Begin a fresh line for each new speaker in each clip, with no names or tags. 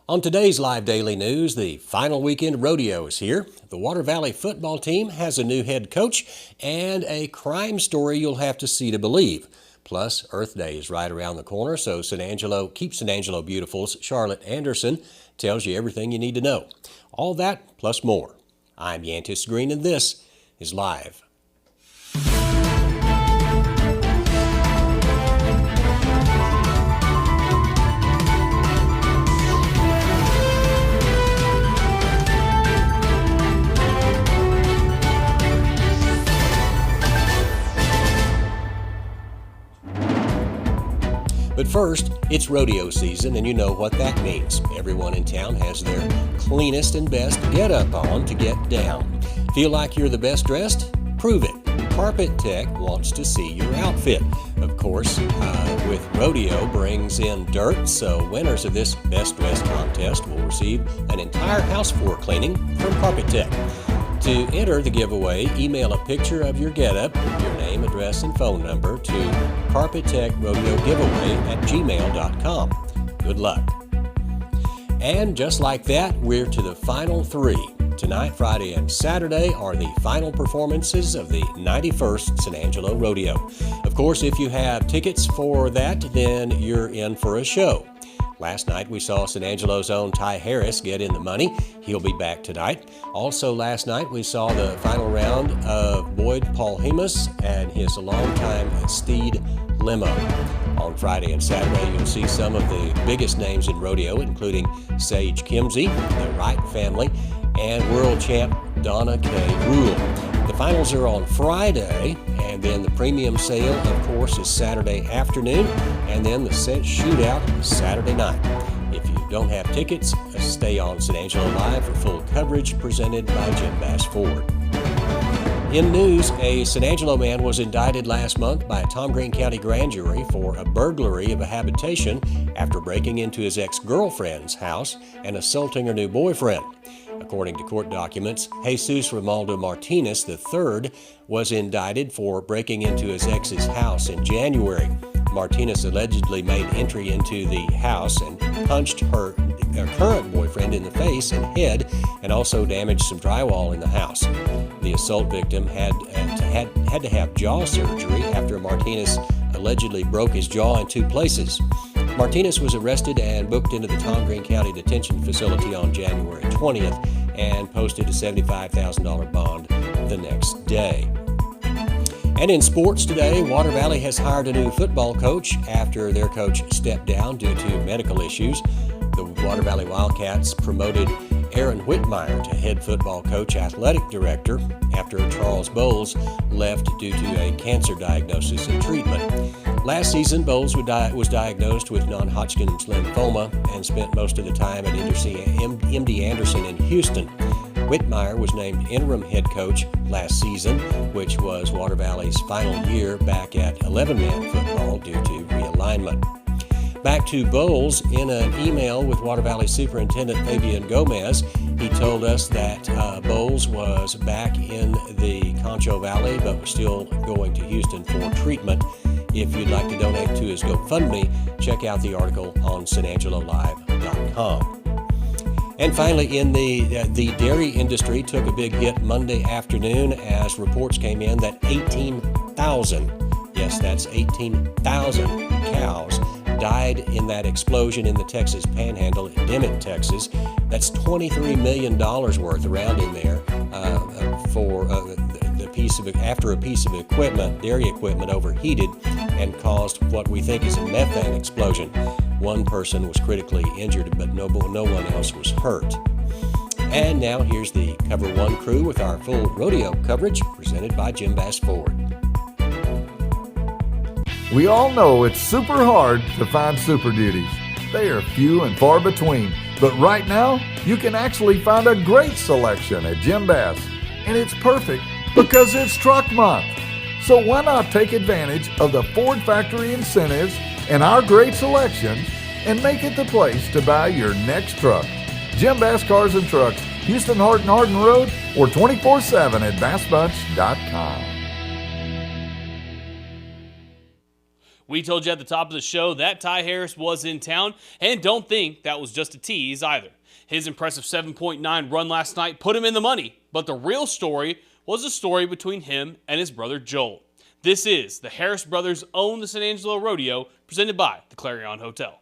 On today's Live Daily News, the final weekend rodeo is here. The Water Valley football team has a new head coach and a crime story you'll have to see to believe. Plus, Earth Day is right around the corner, so Keep San Angelo Beautiful's Charlotte Anderson tells you everything you need to know. All that plus more. I'm Yantis Green, and this is Live. But first, it's rodeo season, and you know what that means. Everyone in town has their cleanest and best get-up on to get down. Feel like you're the best dressed? Prove it. Carpet Tech wants to see your outfit. Of course, with rodeo brings in dirt, so winners of this Best Dressed contest will receive an entire house floor cleaning from Carpet Tech. To enter the giveaway, email a picture of your getup, your name, address, and phone number to carpettechrodeogiveaway@gmail.com. Good luck. And just like that, we're to the final three. Tonight, Friday, and Saturday are the final performances of the 91st San Angelo Rodeo. Of course, if you have tickets for that, then you're in for a show. Last night, we saw San Angelo's own Ty Harris get in the money. He'll be back tonight. Also last night, we saw the final round of Boyd Paulhemus and his longtime steed, Limo. On Friday and Saturday, you'll see some of the biggest names in rodeo, including Sage Kimsey, the Wright family, and world champ Donna K. Rule. The finals are on Friday, and then the premium sale, of course, is Saturday afternoon, and then the shootout is Saturday night. If you don't have tickets, stay on San Angelo Live for full coverage presented by Jim Bass Ford. In news, a San Angelo man was indicted last month by a Tom Green County grand jury for a burglary of a habitation after breaking into his ex-girlfriend's house and assaulting her new boyfriend. According to court documents, Jesus Romaldo Martinez III was indicted for breaking into his ex's house in January. Martinez allegedly made entry into the house and punched her current boyfriend in the face and head, and also damaged some drywall in the house. The assault victim had to have jaw surgery after Martinez allegedly broke his jaw in two places. Martinez was arrested and booked into the Tom Green County Detention Facility on January 20th and posted a $75,000 bond the next day. And in sports today, Water Valley has hired a new football coach after their coach stepped down due to medical issues. The Water Valley Wildcats promoted Aaron Whitmire to head football coach, athletic director, after Charles Bowles left due to a cancer diagnosis and treatment. Last season, Bowles was diagnosed with non-Hodgkin's lymphoma and spent most of the time at MD Anderson in Houston. Whitmire was named interim head coach last season, which was Water Valley's final year back at 11-man football due to realignment. Back to Bowles, in an email with Water Valley Superintendent Fabian Gomez, he told us that Bowles was back in the Concho Valley, but was still going to Houston for treatment. If you'd like to donate to his GoFundMe, check out the article on SanAngeloLive.com. And finally, in the dairy industry took a big hit Monday afternoon as reports came in that 18,000, yes, that's 18,000 cows died in that explosion in the Texas Panhandle in Dimmitt, Texas. That's $23 million worth around in there for after a piece of equipment, dairy equipment, overheated and caused what we think is a methane explosion. One person was critically injured, but no one else was hurt. And now here's the Cover One crew with our full rodeo coverage presented by Jim Bass Ford.
We all know it's super hard to find Super Duties. They are few and far between, but right now you can actually find a great selection at Jim Bass, and it's perfect because it's Truck Month. So why not take advantage of the Ford factory incentives and our great selections and make it the place to buy your next truck. Jim Bass Cars and Trucks, Houston Hart and Hardin Road, or 24/7 at bassbunch.com.
We told you at the top of the show that Ty Harris was in town, and don't think that was just a tease either. His impressive 7.9 run last night put him in the money, but the real story was a story between him and his brother Joel. This is the Harris Brothers Own the San Angelo Rodeo, presented by the Clarion Hotel.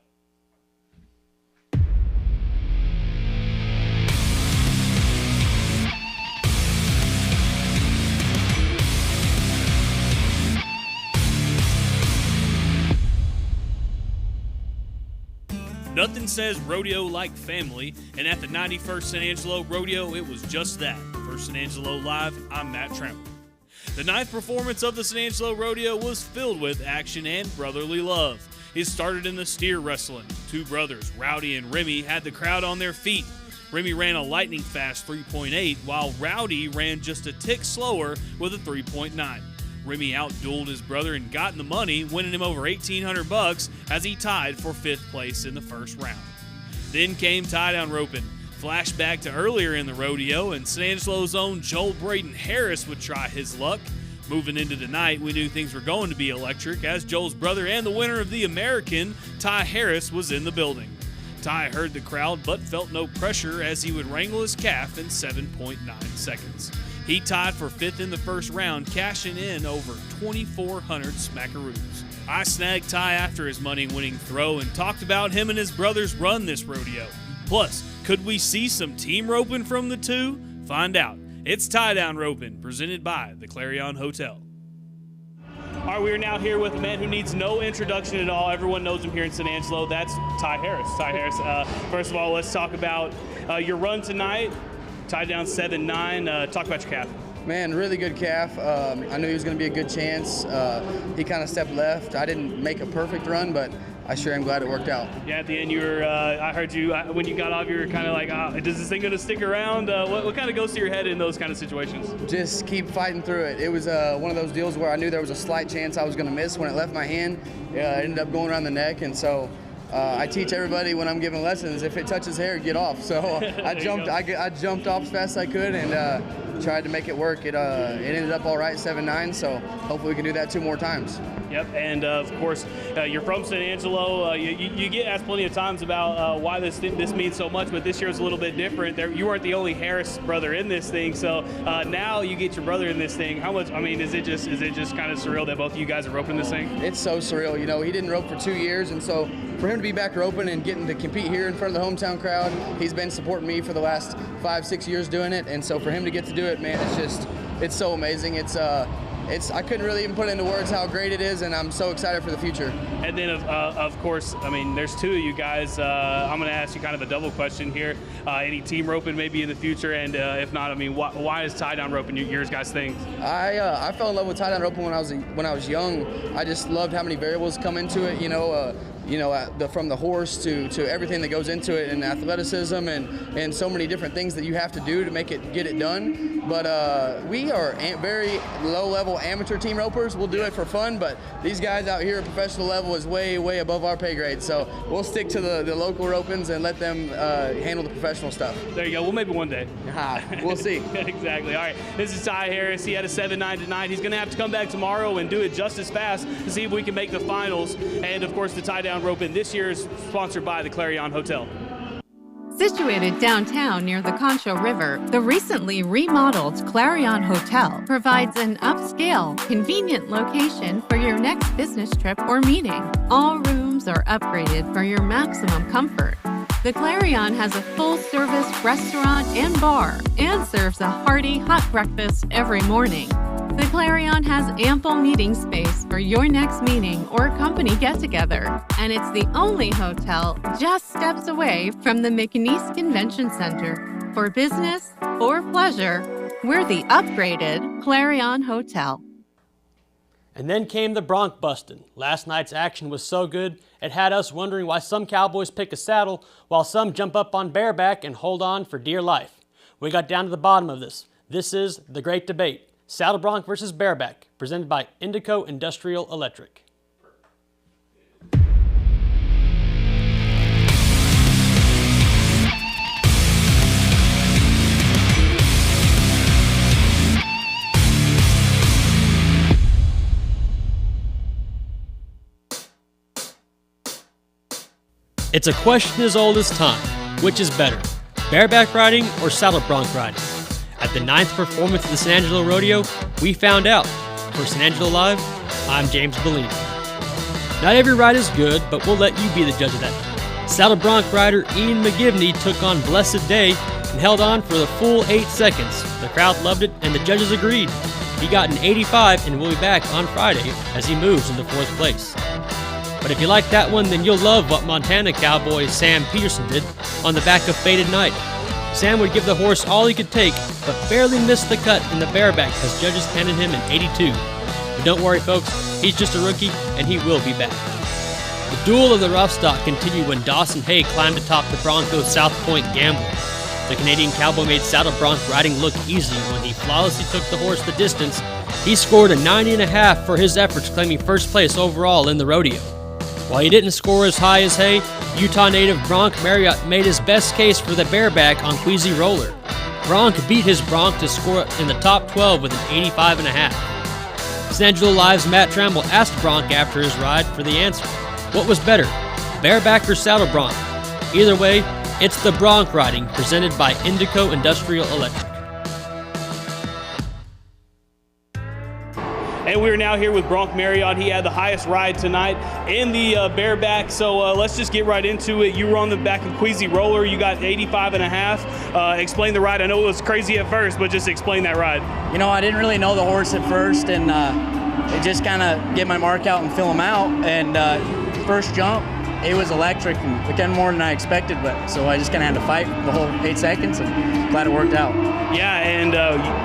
Nothing says rodeo like family, and at the 91st San Angelo Rodeo, it was just that. For San Angelo Live, I'm Matt Trammell. The ninth performance of the San Angelo Rodeo was filled with action and brotherly love. It started in the steer wrestling. Two brothers, Rowdy and Remy, had the crowd on their feet. Remy ran a lightning fast 3.8, while Rowdy ran just a tick slower with a 3.9. Remy outdueled his brother and got in the money, winning him over $1,800 as he tied for 5th place in the first round. Then came tie-down roping. Flashback to earlier in the rodeo, and San Angelo's own Joel Braden Harris would try his luck. Moving into the night, we knew things were going to be electric as Joel's brother and the winner of the American, Ty Harris, was in the building. Ty heard the crowd but felt no pressure as he would wrangle his calf in 7.9 seconds. He tied for 5th in the first round, cashing in over 2,400 smackaroos. I snagged Ty after his money-winning throw and talked about him and his brothers run this rodeo. Plus, could we see some team roping from the two? Find out. It's Tie-Down Roping, presented by the Clarion Hotel. All right, we are now here with a man who needs no introduction at all. Everyone knows him here in San Angelo. That's Ty Harris. Ty Harris, first of all, let's talk about your run tonight. Tied down 7-9. Talk about your calf.
Man, really good calf. I knew he was going to be a good chance. He kind of stepped left. I didn't make a perfect run, but I sure am glad it worked out.
Yeah, at the end, you were. I heard you when you got off. You were kind of like, "Is this thing going to stick around?" What kind of goes through your head in those kind of situations?
Just keep fighting through it. It was one of those deals where I knew there was a slight chance I was going to miss. When it left my hand, it ended up going around the neck, and so. I teach everybody when I'm giving lessons, if it touches hair, get off. So I jumped off as fast as I could and tried to make it work. It ended up all right, 7-9. So hopefully we can do that 2 more times.
Yep, and of course, you're from San Angelo. You get asked plenty of times about why this means so much, but this year is a little bit different. You weren't the only Harris brother in this thing, so now you get your brother in this thing. How much? I mean, is it just kind of surreal that both of you guys are roping this thing?
It's so surreal. You know, he didn't rope for 2 years, and so for him to be back roping and getting to compete here in front of the hometown crowd, he's been supporting me for the last 5-6 years doing it, and so for him to get to do it, man, it's so amazing. I couldn't really even put into words how great it is, and I'm so excited for the future.
And then, of course, I mean, there's 2 of you guys. I'm going to ask you kind of a double question here. Any team roping maybe in the future, and if not, I mean, why is tie-down roping your guys' thing?
I fell in love with tie-down roping when I was young. I just loved how many variables come into it. From the horse to everything that goes into it, and athleticism and so many different things that you have to do to get it done. But we are very low-level amateur team ropers. We'll do it for fun, but these guys out here at professional level is way, way above our pay grade. So we'll stick to the local ropings and let them handle the professional stuff.
There you go. Well, maybe one day.
We'll see.
Exactly. All right. This is Ty Harris. He had a 7-9 tonight. He's going to have to come back tomorrow and do it just as fast to see if we can make the finals. And, of course, the tie-down roping this year is sponsored by the Clarion Hotel.
Situated downtown near the Concho River, the recently remodeled Clarion Hotel provides an upscale, convenient location for your next business trip or meeting. All rooms are upgraded for your maximum comfort. The Clarion has a full-service restaurant and bar and serves a hearty hot breakfast every morning. The Clarion has ample meeting space for your next meeting or company get-together, and it's the only hotel just steps away from the McNeese Convention Center. For business or pleasure, we're the upgraded Clarion Hotel.
And then came the bronc busting. Last night's action was so good, it had us wondering why some cowboys pick a saddle while some jump up on bareback and hold on for dear life. We got down to the bottom of this. This is the great debate. Saddle bronc versus bareback, presented by Indico Industrial Electric. It's a question as old as time. Which is better, bareback riding or saddle bronc riding? At the 9th performance of the San Angelo Rodeo, we found out. For San Angelo Live, I'm James Bellini. Not every ride is good, but we'll let you be the judge of that. Saddle bronc rider Ian McGivney took on Blessed Day and held on for the full 8 seconds. The crowd loved it and the judges agreed. He got an 85 and will be back on Friday as he moves into 4th place. But if you like that one, then you'll love what Montana cowboy Sam Peterson did on the back of Faded Night. Sam would give the horse all he could take, but barely missed the cut in the bareback as judges handed him an 82. But don't worry folks, he's just a rookie and he will be back. The duel of the rough stock continued when Dawson Hay climbed atop the Broncos South Point Gamble. The Canadian cowboy made saddle bronc riding look easy when he flawlessly took the horse the distance. He scored a 90.5 for his efforts, claiming first place overall in the rodeo. While he didn't score as high as Hay, Utah native Bronc Marriott made his best case for the bareback on Queasy Roller. Bronc beat his bronc to score in the top 12 with an 85.5. San Angelo Live's Matt Trammell asked Bronc after his ride for the answer. What was better, bareback or saddle bronc? Either way, it's the bronc riding presented by Indico Industrial Electric.
And we're now here with Bronc Marriott. He had the highest ride tonight in the bareback. So let's just get right into it. You were on the back of Queasy Roller. You got 85.5. Explain the ride. I know it was crazy at first, but just explain that ride.
You know, I didn't really know the horse at first, and it just kind of get my mark out and fill him out. And first jump, it was electric and again more than I expected, but so I just kind of had to fight the whole 8 seconds, and glad it worked out.
Yeah, and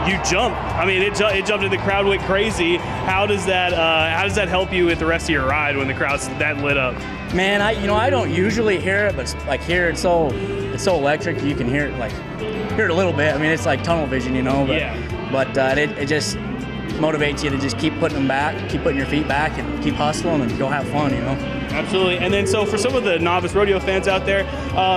you jumped. I mean, it jumped and the crowd went crazy. How does that help you with the rest of your ride when the crowd's that lit up?
Man, I don't usually hear it, but like here it's so electric. You can hear it a little bit. I mean, it's like tunnel vision, you know. But,
yeah.
But it just motivates you to just keep putting them back, keep putting your feet back, and keep hustling and go have fun, you know.
Absolutely. And then so for some of the novice rodeo fans out there,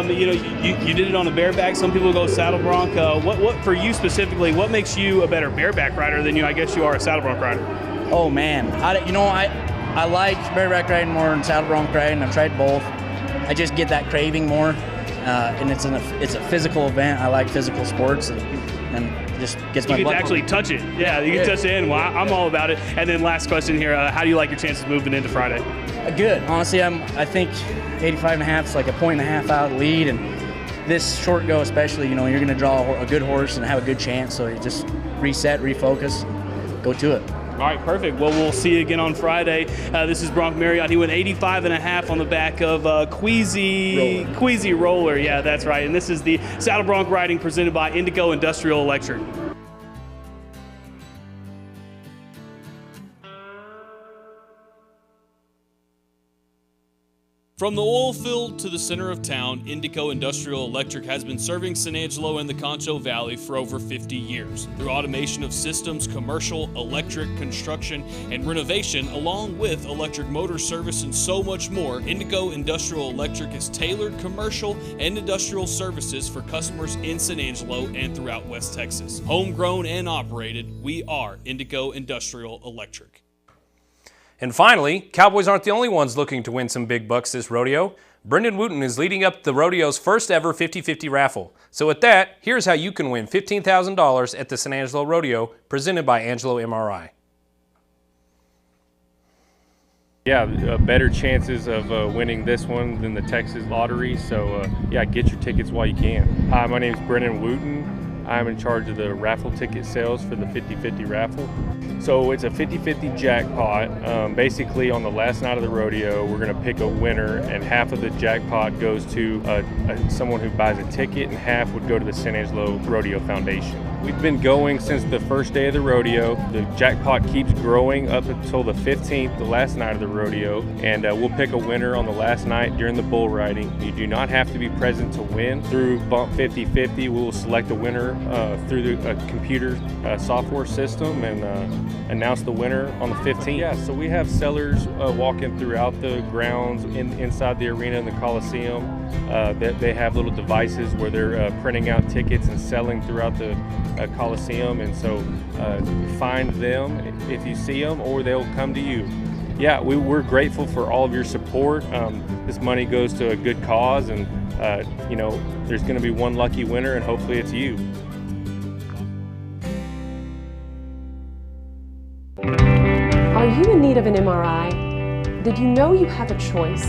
you did it on a bareback. Some people go saddle bronc. What for you specifically? What makes you a better bareback rider than I guess you are a saddle bronc rider?
Oh man, I like bareback riding more than saddle bronc riding. I've tried both. I just get that craving more, and it's a physical event. I like physical sports, and just gets my blood.
You can actually touch it. Yeah, you can touch it in. Well, I'm all about it. And then last question here: how do you like your chances moving into Friday?
Good. Honestly, I think 85.5 is like a 1.5 out of the lead, and this short go especially, you're going to draw a good horse and have a good chance. So you just reset, refocus, and go to it.
All right, perfect. Well, we'll see you again on Friday. This is Bronc Marriott. He went 85.5 on the back of Queasy Roller. Yeah, that's right. And this is the saddle bronc riding presented by Indico Industrial Electric. From the oil field to the center of town, Indico Industrial Electric has been serving San Angelo and the Concho Valley for over 50 years. Through automation of systems, commercial, electric, construction, and renovation, along with electric motor service and so much more, Indico Industrial Electric has tailored commercial and industrial services for customers in San Angelo and throughout West Texas. Homegrown and operated, we are Indico Industrial Electric.
And finally, Cowboys aren't the only ones looking to win some big bucks this rodeo. Brendan Wooten is leading up the rodeo's first ever 50-50 raffle. So with that, here's how you can win $15,000 at the San Angelo Rodeo, presented by Angelo MRI.
Yeah, better chances of winning this one than the Texas lottery. So yeah, get your tickets while you can. Hi, my name is Brendan Wooten. I'm in charge of the raffle ticket sales for the 50-50 raffle. So it's a 50-50 jackpot. Basically, on the last night of the rodeo, we're going to pick a winner, and half of the jackpot goes to someone who buys a ticket, and half would go to the San Angelo Rodeo Foundation. We've been going since the first day of the rodeo. The jackpot keeps growing up until the 15th, the last night of the rodeo, and we'll pick a winner on the last night during the bull riding. You do not have to be present to win. Through Bump 50-50, we will select a winner through the computer software system and announce the winner on the 15th. Yeah, so we have sellers walking throughout the grounds inside the arena in the Coliseum. They have little devices where they're printing out tickets and selling throughout the Coliseum, and so find them if you see them, or they'll come to you. yeah, we're grateful for all of your support. This money goes to a good cause, and there's going to be one lucky winner, and hopefully it's you.
Are you in need of an MRI? Did you know you have a choice?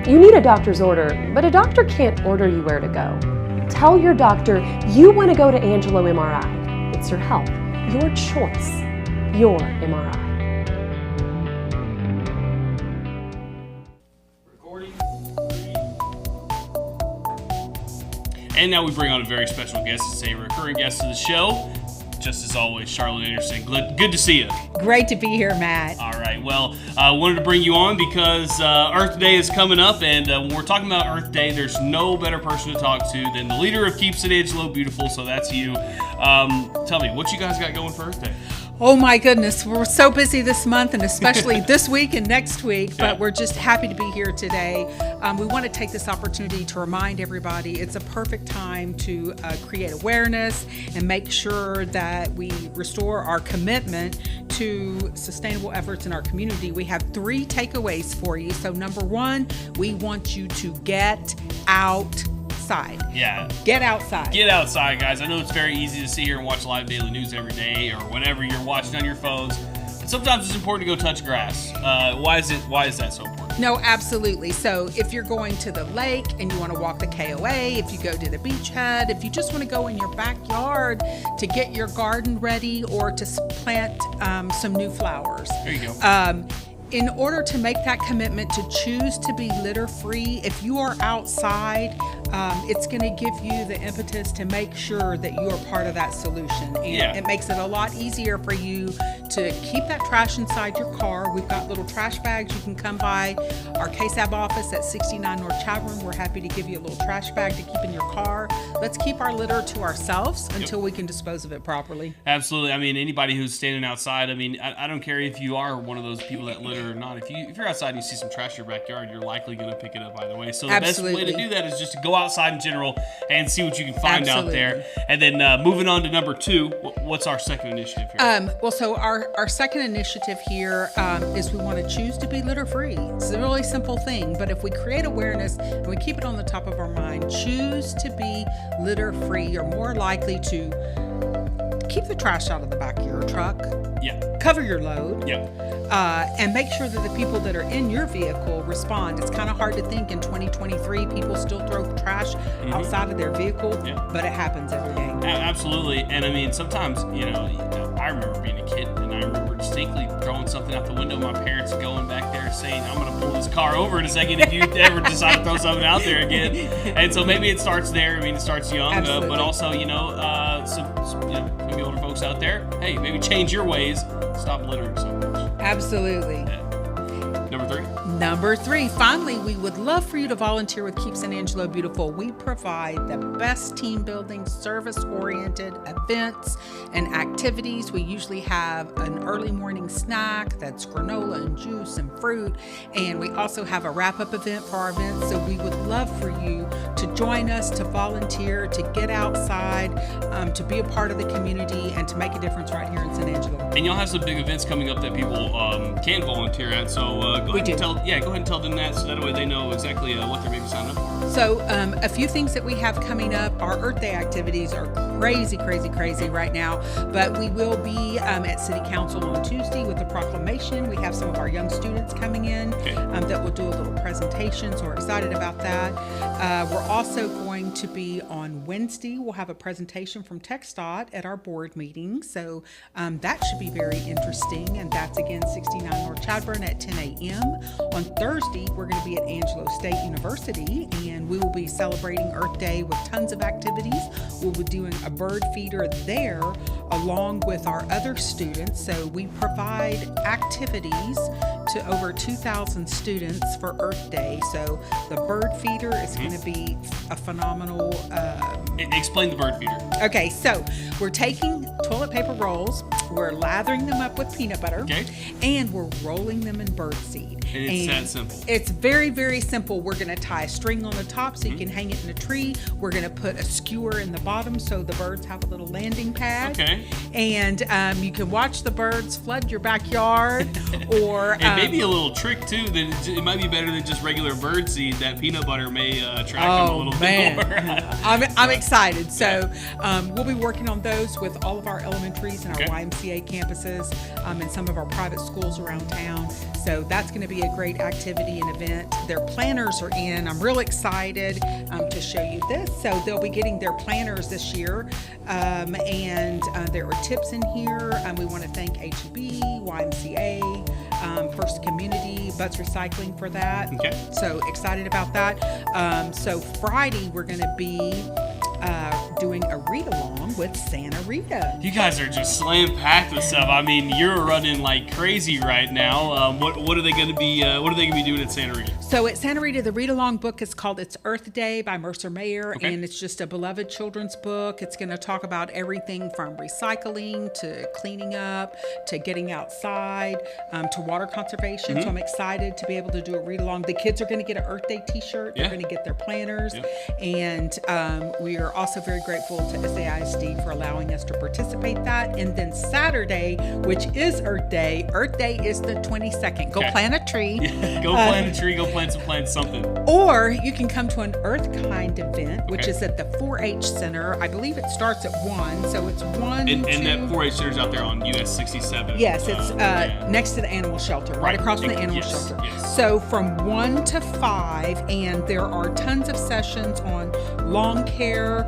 You need a doctor's order, but a doctor can't order you where to go. Tell your doctor you want to go to Angelo MRI. It's your health, your choice, your MRI.
And now we bring on a very special guest. It's a recurring guest to the show. Just as always, Charlotte Anderson. Good to see you.
Great to be here, Matt.
All right. Well, I wanted to bring you on because Earth Day is coming up, and when we're talking about Earth Day, there's no better person to talk to than the leader of Keep San Angelo Beautiful, so that's you. Tell me, what you guys got going for Earth Day?
Oh my goodness, we're so busy this month, and especially this week and next week, but we're just happy to be here today. We want to take this opportunity to remind everybody it's a perfect time to create awareness and make sure that we restore our commitment to sustainable efforts in our community. We have 3 takeaways for you. So number 1, we want you to get outside.
Yeah.
Get outside.
Get outside, guys. I know it's very easy to sit here and watch live daily news every day or whatever you're watching on your phones, but sometimes it's important to go touch grass. Why is that so important?
No, absolutely. So if you're going to the lake and you want to walk the KOA, if you go to the beachhead, if you just want to go in your backyard to get your garden ready or to plant some new flowers.
There you go.
In order to make that commitment to choose to be litter-free, if you are outside, it's going to give you the impetus to make sure that you are part of that solution. And it makes it a lot easier for you to keep that trash inside your car. We've got little trash bags. You can come by our KSAB office at 69 North Chadbourne. We're happy to give you a little trash bag to keep in your car. Let's keep our litter to ourselves until we can dispose of it properly.
Absolutely. I mean, anybody who's standing outside, I mean, I don't care if you are one of those people that litter or not. If you're outside and you see some trash in your backyard, you're likely going to pick it up either way. So the best way to do that is just to go outside in general and see what you can find out there. And then moving on to number 2, what's our second initiative here?
Well, so our second initiative here is we want to choose to be litter-free. It's a really simple thing, but if we create awareness and we keep it on the top of our mind, choose to be litter-free, you're more likely to keep the trash out of the back of your truck.
Yeah.
Cover your load.
Yeah.
And make sure that the people that are in your vehicle respond. It's kind of hard to think in 2023 people still throw trash outside of their vehicle, but it happens every day.
Absolutely. And I mean, sometimes, I remember being a kid and I remember distinctly throwing something out the window. My parents going back there saying, I'm going to pull this car over in a second if you ever decide to throw something out there again. And so maybe it starts there. I mean, it starts young, but also, some maybe older folks out there, hey, maybe change your ways. Stop littering so much.
Absolutely.
Yeah.
Number 3, finally, we would love for you to volunteer with Keep San Angelo Beautiful. We provide the best team building, service-oriented events and activities. We usually have an early morning snack that's granola and juice and fruit, and we also have a wrap-up event for our events. So we would love for you to join us, to volunteer, to get outside, to be a part of the community, and to make a difference right here in San Angelo.
And y'all have some big events coming up that people can volunteer at, so go ahead and tell them that, so that way they know exactly what they're maybe signing up for.
So a few things that we have coming up. Our Earth Day activities are crazy right now, but we will be at City Council on Tuesday with a proclamation. We have some of our young students coming in that will do a little presentation, so we're excited about that. We're also going to be on Wednesday. We'll have a presentation from TxDOT at our board meeting, so that should be very interesting, and that's again 69 North Chadbourne at 10 a.m. On Thursday, we're going to be at Angelo State University, and we will be celebrating Earth Day with tons of activities. We'll be doing a bird feeder there along with our other students. So we provide activities to over 2,000 students for Earth Day. So the bird feeder is going to be a phenomenal...
Explain the bird feeder.
Okay, so we're taking toilet paper rolls, we're lathering them up with peanut butter, and we're rolling them in bird seed.
And it's that simple.
It's very, very simple. We're going to tie a string on the top so you can hang it in a tree. We're going to put a skewer in the bottom so the birds have a little landing pad.
Okay.
And you can watch the birds flood your backyard. Or
and maybe a little trick too, that it might be better than just regular bird seed. That peanut butter may attract them a little bit more.
I'm excited. So we'll be working on those with all of our elementaries and our YMCA campuses and some of our private schools around town. So that's going to be a great activity and event. Their planners are in. I'm real excited to show you this. So they'll be getting their planners this year. And there are tips in here. We want to thank HEB, YMCA, First Community, Butts Recycling for that.
Okay.
So excited about that. So Friday we're going to be doing a read-along with Santa Rita.
You guys are just slam-packed with stuff. I mean, you're running like crazy right now. What are they going to be? What are they going to be doing at Santa Rita?
So at Santa Rita, the read-along book is called "It's Earth Day" by Mercer Mayer, and it's just a beloved children's book. It's going to talk about everything from recycling to cleaning up to getting outside to water conservation. So I'm excited to be able to do a read-along. The kids are going to get an Earth Day T-shirt. They're going to get their planners, and we are also very grateful to SAISD for allowing us to participate that. And then Saturday, which is Earth Day. Earth Day is the 22nd. Go plant a tree.
Go plant a tree. Go plant something.
Or you can come to an Earth Kind event, which is at the 4-H Center. I believe it starts at 1, so it's 1,
and
2.
And that 4-H Center's out there on US 67.
Yes, it's next to the animal shelter, right across from the animal shelter.
Yes.
So from 1 to 5, and there are tons of sessions on lawn care,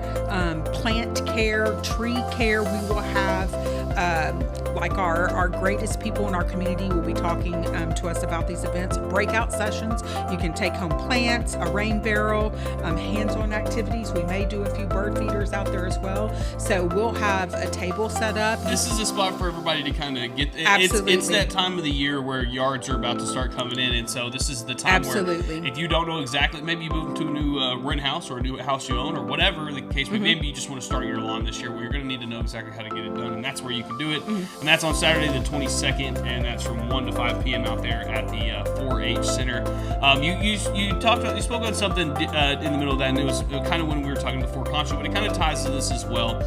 plant care, tree care. We will have like our greatest people in our community will be talking to us about these events. Breakout sessions. You can take home plants, a rain barrel, hands-on activities. We may do a few bird feeders out there as well. So we'll have a table set up.
This is a spot for everybody to kind of get.
Absolutely.
It's that time of the year where yards are about to start coming in, and so this is the time where if you don't know exactly, maybe you move into a new rent house or a new house you own or whatever the case may be, maybe you just want to start your lawn this year. Well, you're going to need to know exactly how to get it done, and that's where you can do it. And that's on Saturday the 22nd, and that's from 1 to 5 p.m. out there at the 4-H Center. You spoke on something in the middle of that, and it was kind of when we were talking before Concho, but it kind of ties to this as well.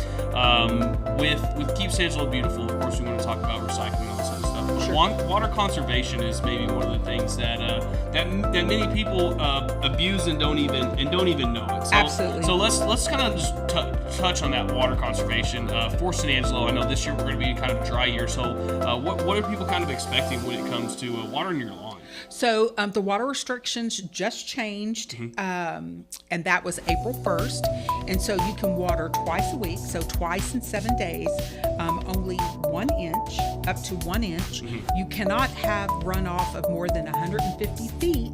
With Keep Angelo Beautiful, of course, we want to talk about recycling and all this other stuff. Sure. Water conservation is maybe one of the things that many people abuse and don't even know it. So,
Absolutely.
So let's kind of just touch on that water conservation for San Angelo. I know this year we're going to be in kind of a dry year, so what are people kind of expecting when it comes to watering your lawn?
So the water restrictions just changed, and that was April 1st. And so you can water twice a week, so twice in 7 days, only 1 inch, up to 1 inch. You cannot have runoff of more than 150 feet,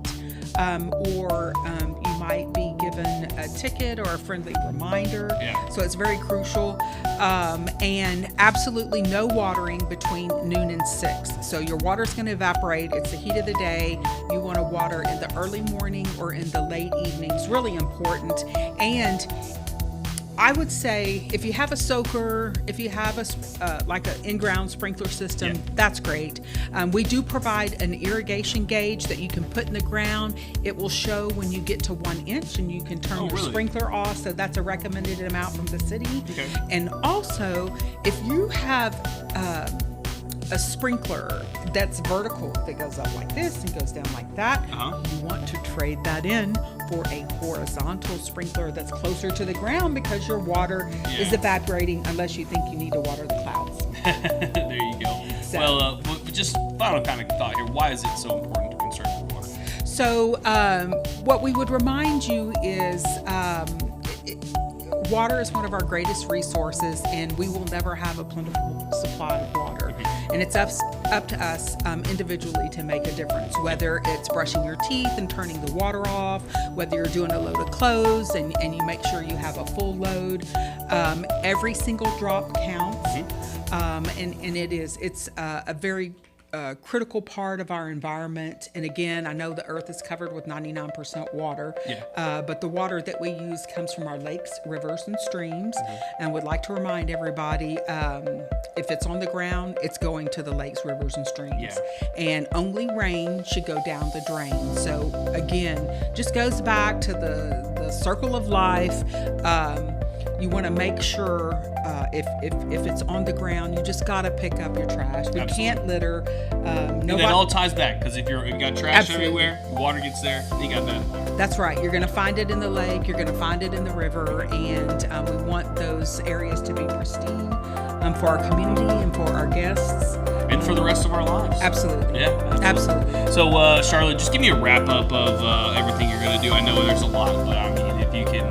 or you might be given a ticket or a friendly reminder. So it's very crucial. And absolutely no watering between noon and 6. So your water's going to evaporate. It's the heat of the day. You want to water in the early morning or in the late evenings. Really important. And I would say if you have a soaker, if you have like an in-ground sprinkler system, that's great. We do provide an irrigation gauge that you can put in the ground. It will show when you get to 1 inch, and you can turn your sprinkler off. So that's a recommended amount from the city. And also, if you have a sprinkler that's vertical, that goes up like this and goes down like that, you want to trade that in for a horizontal sprinkler that's closer to the ground, because your water is evaporating unless you think you need to water the clouds.
There you go. So, well, but just final kind of thought here. Why is it so important to conserve your water?
So what we would remind you is water is one of our greatest resources, and we will never have a plentiful supply of water. And it's up to us individually to make a difference, whether it's brushing your teeth and turning the water off, whether you're doing a load of clothes and you make sure you have a full load. Every single drop counts, and it's a very a critical part of our environment. And again, I know the earth is covered with 99% water, but the water that we use comes from our lakes, rivers, and streams. And would like to remind everybody, if it's on the ground, it's going to the lakes, rivers, and streams. And only rain should go down the drain. So again, just goes back to the circle of life. You want to make sure if it's on the ground, you just got to pick up your trash. We can't litter.
And that all ties back, because if you've got trash everywhere, water gets there, you got that.
That's right. You're going to find it in the lake. You're going to find it in the river. And we want those areas to be pristine for our community and for our guests.
And for the rest of our lives.
Absolutely.
Yeah,
absolutely.
So, Charlotte, just give me a wrap-up of everything you're going to do. I know there's a lot, but I mean, if you can,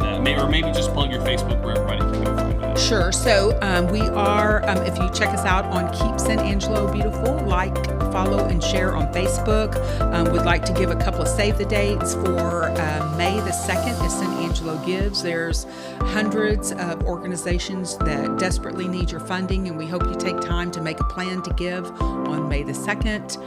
maybe just plug your Facebook where everybody can go find it.
Sure. So we are, if you check us out on Keep San Angelo Beautiful, like, follow, and share on Facebook. We'd like to give a couple of save the dates for May the 2nd is San Angelo Gives. There's hundreds of organizations that desperately need your funding, and we hope you take time to make a plan to give on May the 2nd.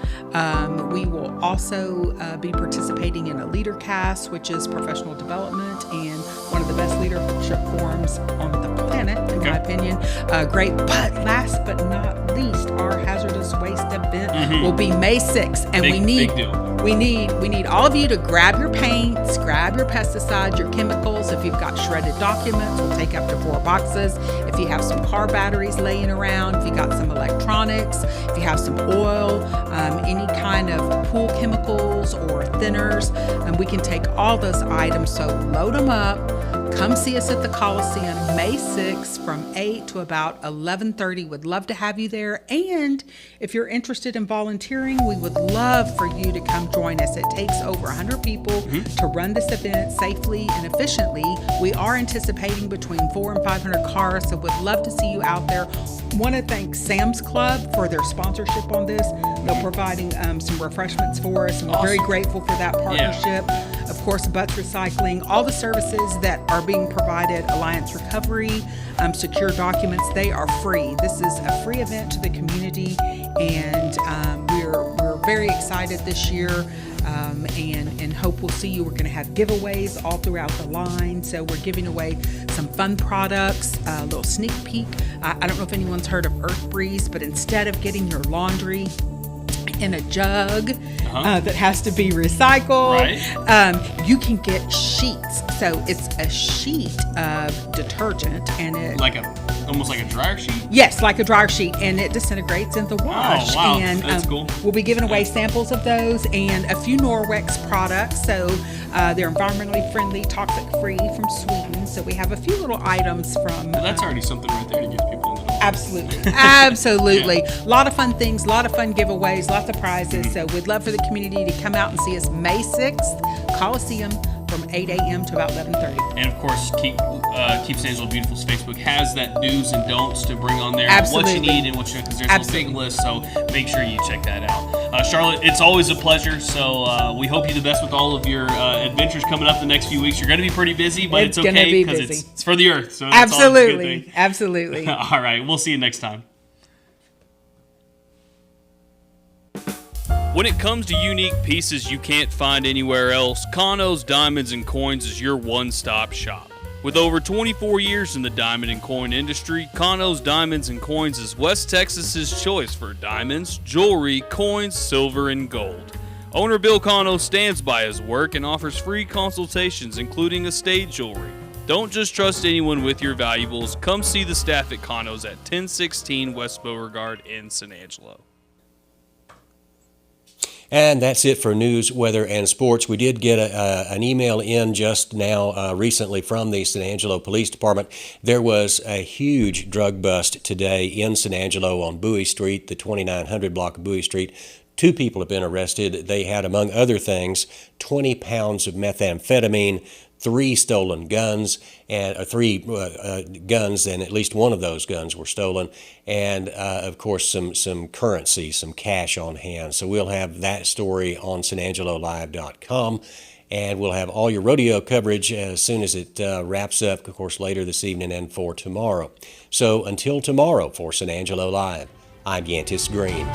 We will also be participating in a Leader Cast, which is professional development and one of the best leadership forums on the planet, in my opinion. Great, but last but not least, our hazardous waste event will be May 6th, and we need all of you to grab your paints, grab your pesticides, your chemicals. If you've got shredded documents, we'll take up to 4 boxes. If you have some car batteries laying around, if you got some electronics, if you have some oil, any kind of pool chemicals or thinners, we can take all those items. So load them up. Come see us at the Coliseum May 6th from 8 to about 11:30. Would love to have you there. And if you're interested in volunteering, we would love for you to come join us. It takes over 100 people to run this event safely and efficiently. We are anticipating between 400 and 500 cars, so would love to see you out there. Want to thank Sam's Club for their sponsorship on this. They're providing some refreshments for us, and we're very grateful for that partnership. Of course, Butts Recycling, all the services that are being provided, Alliance Recovery, secure documents, they are free. This is a free event to the community, and we're very excited this year. And hope we'll see you. We're going to have giveaways all throughout the line. So we're giving away some fun products, a little sneak peek. I don't know if anyone's heard of Earth Breeze, but instead of getting your laundry in a jug that has to be recycled, you can get sheets. So it's a sheet of detergent, and it
almost like a dryer sheet?
Yes, like a dryer sheet, and it disintegrates in the wash.
Oh, wow.
And
that's cool.
We'll be giving away samples of those and a few Norwex products. So they're environmentally friendly, toxic-free from Sweden. So we have a few little items from...
Well, that's already something right there to get people in the door.
Absolutely. Absolutely. A lot of fun things, a lot of fun giveaways, lots of prizes. So we'd love for the community to come out and see us May 6th, Coliseum, from 8 a.m. to about 11:30.
And of course, Keep San Angelo Beautiful's Facebook has that do's and don'ts to bring on there.
Absolutely.
What you need and what you, because there's a big list, so make sure you check that out. Charlotte, it's always a pleasure, so we hope you the best with all of your adventures coming up the next few weeks. You're going to be pretty busy, but it's okay because it's for the earth. So that's
absolutely.
All a good thing.
Absolutely.
All right, we'll see you next time. When it comes to unique pieces you can't find anywhere else, Condos Diamonds and Coins is your one-stop shop. With over 24 years in the diamond and coin industry, Condos Diamonds and Coins is West Texas's choice for diamonds, jewelry, coins, silver, and gold. Owner Bill Cano stands by his work and offers free consultations, including estate jewelry. Don't just trust anyone with your valuables. Come see the staff at Condos at 1016 West Beauregard in San Angelo.
And that's it for news, weather, and sports. We did get an email in just now recently from the San Angelo Police Department. There was a huge drug bust today in San Angelo on Bowie Street, the 2900 block of Bowie Street. 2 people have been arrested. They had, among other things, 20 pounds of methamphetamine, 3 stolen guns, and 3 guns, and at least one of those guns were stolen, and of course some currency, some cash on hand. So we'll have that story on SanAngeloLive.com, and we'll have all your rodeo coverage as soon as it wraps up, of course, later this evening and for tomorrow. So until tomorrow for San Angelo Live, I'm Yantis Green.